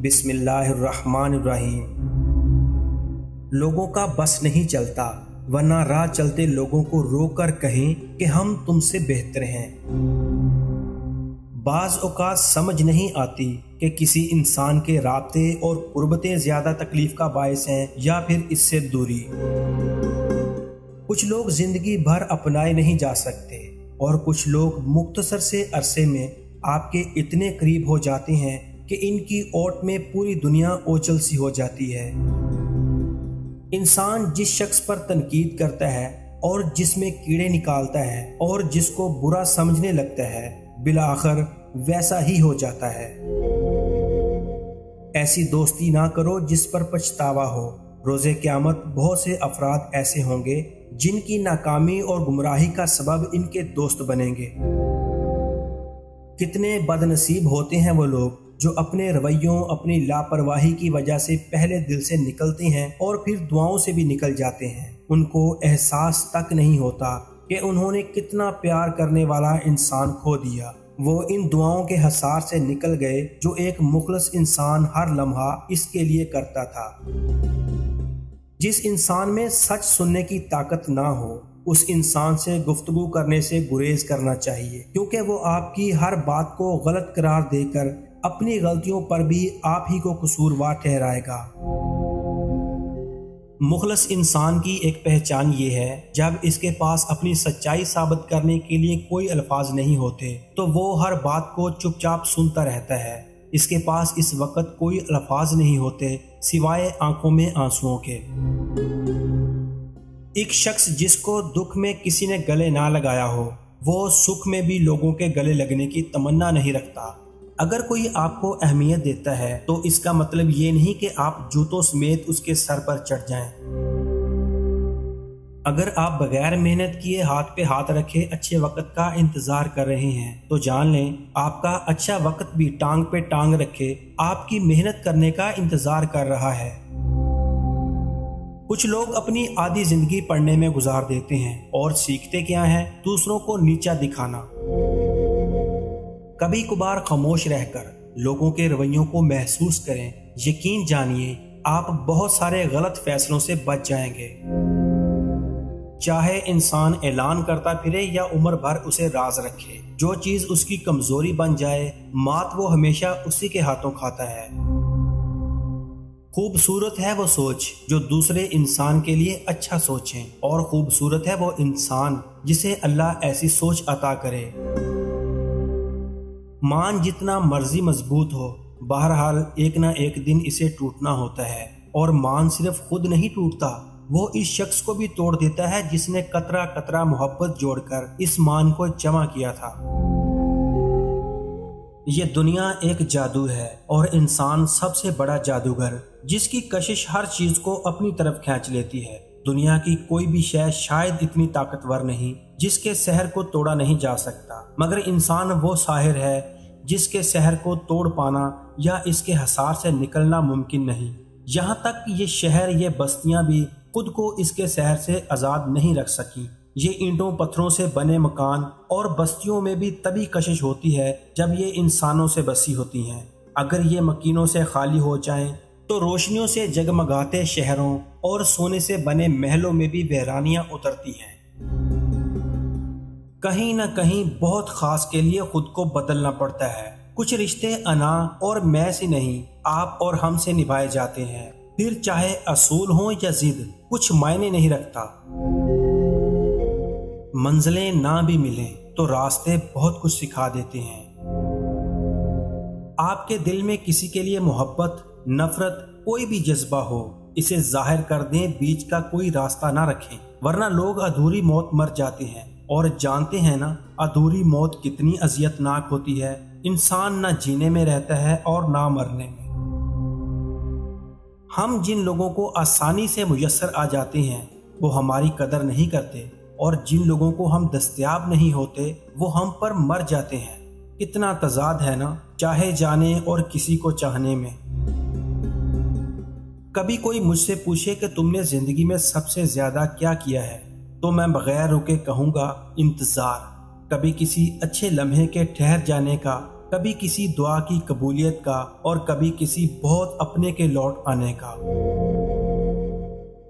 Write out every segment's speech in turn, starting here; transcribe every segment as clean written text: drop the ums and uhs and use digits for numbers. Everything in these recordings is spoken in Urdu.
بسم اللہ الرحمن الرحیم۔ لوگوں کا بس نہیں چلتا، ورنہ راہ چلتے لوگوں کو روک کر کہیں کہ ہم تم سے بہتر ہیں۔ بعض اوقات سمجھ نہیں آتی کہ کسی انسان کے رابطے اور قربتیں زیادہ تکلیف کا باعث ہیں یا پھر اس سے دوری۔ کچھ لوگ زندگی بھر اپنائے نہیں جا سکتے اور کچھ لوگ مختصر سے عرصے میں آپ کے اتنے قریب ہو جاتے ہیں کہ ان کی اوٹ میں پوری دنیا اوچل سی ہو جاتی ہے۔ انسان جس شخص پر تنقید کرتا ہے اور جس میں کیڑے نکالتا ہے اور جس کو برا سمجھنے لگتا ہے، بالآخر ویسا ہی ہو جاتا ہے۔ ایسی دوستی نہ کرو جس پر پچھتاوا ہو۔ روز قیامت بہت سے افراد ایسے ہوں گے جن کی ناکامی اور گمراہی کا سبب ان کے دوست بنیں گے۔ کتنے بد نصیب ہوتے ہیں وہ لوگ جو اپنے رویوں، اپنی لاپرواہی کی وجہ سے پہلے دل سے نکلتے ہیں اور پھر دعاؤں سے بھی نکل جاتے ہیں۔ ان کو احساس تک نہیں ہوتا کہ انہوں نے کتنا پیار کرنے والا انسان کھو دیا۔ وہ ان دعاؤں کے حصار سے نکل گئے جو ایک مخلص انسان ہر لمحہ اس کے لیے کرتا تھا۔ جس انسان میں سچ سننے کی طاقت نہ ہو، اس انسان سے گفتگو کرنے سے گریز کرنا چاہیے، کیونکہ وہ آپ کی ہر بات کو غلط قرار دے کر اپنی غلطیوں پر بھی آپ ہی کو قصوروار ٹھہرائے گا۔ مخلص انسان کی ایک پہچان یہ ہے، جب اس کے پاس اپنی سچائی ثابت کرنے کے لیے کوئی الفاظ نہیں ہوتے تو وہ ہر بات کو چپ چاپ سنتا رہتا ہے۔ اس کے پاس اس وقت کوئی الفاظ نہیں ہوتے سوائے آنکھوں میں آنسوؤں کے۔ ایک شخص جس کو دکھ میں کسی نے گلے نہ لگایا ہو، وہ سکھ میں بھی لوگوں کے گلے لگنے کی تمنا نہیں رکھتا۔ اگر کوئی آپ کو اہمیت دیتا ہے تو اس کا مطلب یہ نہیں کہ آپ جوتوں سمیت اس کے سر پر چڑھ جائیں۔ اگر آپ بغیر محنت کیے ہاتھ پہ ہاتھ رکھے اچھے وقت کا انتظار کر رہے ہیں تو جان لیں آپ کا اچھا وقت بھی ٹانگ پہ ٹانگ رکھے آپ کی محنت کرنے کا انتظار کر رہا ہے۔ کچھ لوگ اپنی آدھی زندگی پڑھنے میں گزار دیتے ہیں اور سیکھتے کیا ہیں؟ دوسروں کو نیچا دکھانا۔ کبھی کبھار خاموش رہ کر لوگوں کے رویوں کو محسوس کریں، یقین جانیے آپ بہت سارے غلط فیصلوں سے بچ جائیں گے۔ چاہے انسان اعلان کرتا پھرے یا عمر بھر اسے راز رکھے، جو چیز اس کی کمزوری بن جائے، مات وہ ہمیشہ اسی کے ہاتھوں کھاتا ہے۔ خوبصورت ہے وہ سوچ جو دوسرے انسان کے لیے اچھا سوچیں، اور خوبصورت ہے وہ انسان جسے اللہ ایسی سوچ عطا کرے۔ مان جتنا مرضی مضبوط ہو، بہرحال ایک نہ ایک دن اسے ٹوٹنا ہوتا ہے، اور مان صرف خود نہیں ٹوٹتا، وہ اس شخص کو بھی توڑ دیتا ہے جس نے قطرہ قطرہ محبت جوڑ کر اس مان کو جمع کیا تھا۔ یہ دنیا ایک جادو ہے اور انسان سب سے بڑا جادوگر، جس کی کشش ہر چیز کو اپنی طرف کھینچ لیتی ہے۔ دنیا کی کوئی بھی شے شاید اتنی طاقتور نہیں جس کے سحر کو توڑا نہیں جا سکتا، مگر انسان وہ ساحر ہے جس کے سحر کو توڑ پانا یا اس کے حصار سے نکلنا ممکن نہیں۔ یہاں تک کہ یہ شہر، یہ بستیاں بھی خود کو اس کے سحر سے آزاد نہیں رکھ سکی۔ یہ اینٹوں پتھروں سے بنے مکان اور بستیوں میں بھی تبھی کشش ہوتی ہے جب یہ انسانوں سے بسی ہوتی ہیں۔ اگر یہ مکینوں سے خالی ہو جائیں تو روشنیوں سے جگمگاتے شہروں اور سونے سے بنے محلوں میں بھی ویرانیاں اترتی ہیں۔ کہیں نہ کہیں بہت خاص کے لیے خود کو بدلنا پڑتا ہے۔ کچھ رشتے انا اور میں سے نہیں، آپ اور ہم سے نبھائے جاتے ہیں، پھر چاہے اصول ہوں یا ضد، کچھ معنی نہیں رکھتا۔ منزلیں نہ بھی ملیں تو راستے بہت کچھ سکھا دیتے ہیں۔ آپ کے دل میں کسی کے لیے محبت، نفرت، کوئی بھی جذبہ ہو، اسے ظاہر کر دیں، بیچ کا کوئی راستہ نہ رکھیں، ورنہ لوگ ادھوری موت مر جاتے ہیں، اور جانتے ہیں نا ادھوری موت کتنی اذیت ناک ہوتی ہے۔ انسان نہ جینے میں رہتا ہے اور نہ مرنے میں۔ ہم جن لوگوں کو آسانی سے میسر آ جاتے ہیں وہ ہماری قدر نہیں کرتے، اور جن لوگوں کو ہم دستیاب نہیں ہوتے وہ ہم پر مر جاتے ہیں۔ کتنا تضاد ہے نا، چاہے جانے اور کسی کو چاہنے میں۔ کبھی کوئی مجھ سے پوچھے کہ تم نے زندگی میں سب سے زیادہ کیا کیا ہے تو میں بغیر رکے کہوں گا انتظار۔ کبھی کسی اچھے لمحے کے ٹھہر جانے کا کبھی کسی دعا کی قبولیت کا اور کبھی کسی بہت اپنے کے لوٹ آنے کا۔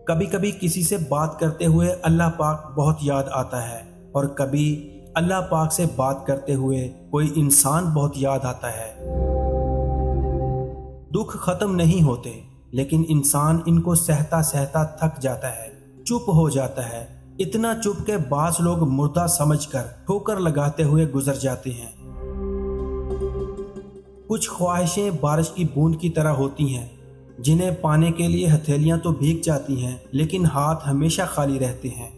کبھی کبھی کسی سے بات کرتے ہوئے اللہ پاک بہت یاد آتا ہے، اور کبھی اللہ پاک سے بات کرتے ہوئے کوئی انسان بہت یاد آتا ہے۔ دکھ ختم نہیں ہوتے، لیکن انسان ان کو سہتا سہتا تھک جاتا ہے، چپ ہو جاتا ہے، اتنا چپ کہ بعض لوگ مردہ سمجھ کر ٹھوکر لگاتے ہوئے گزر جاتے ہیں۔ کچھ خواہشیں بارش کی بوند کی طرح ہوتی ہیں، جنہیں پانے کے لیے ہتھیلیاں تو بھیگ جاتی ہیں لیکن ہاتھ ہمیشہ خالی رہتے ہیں۔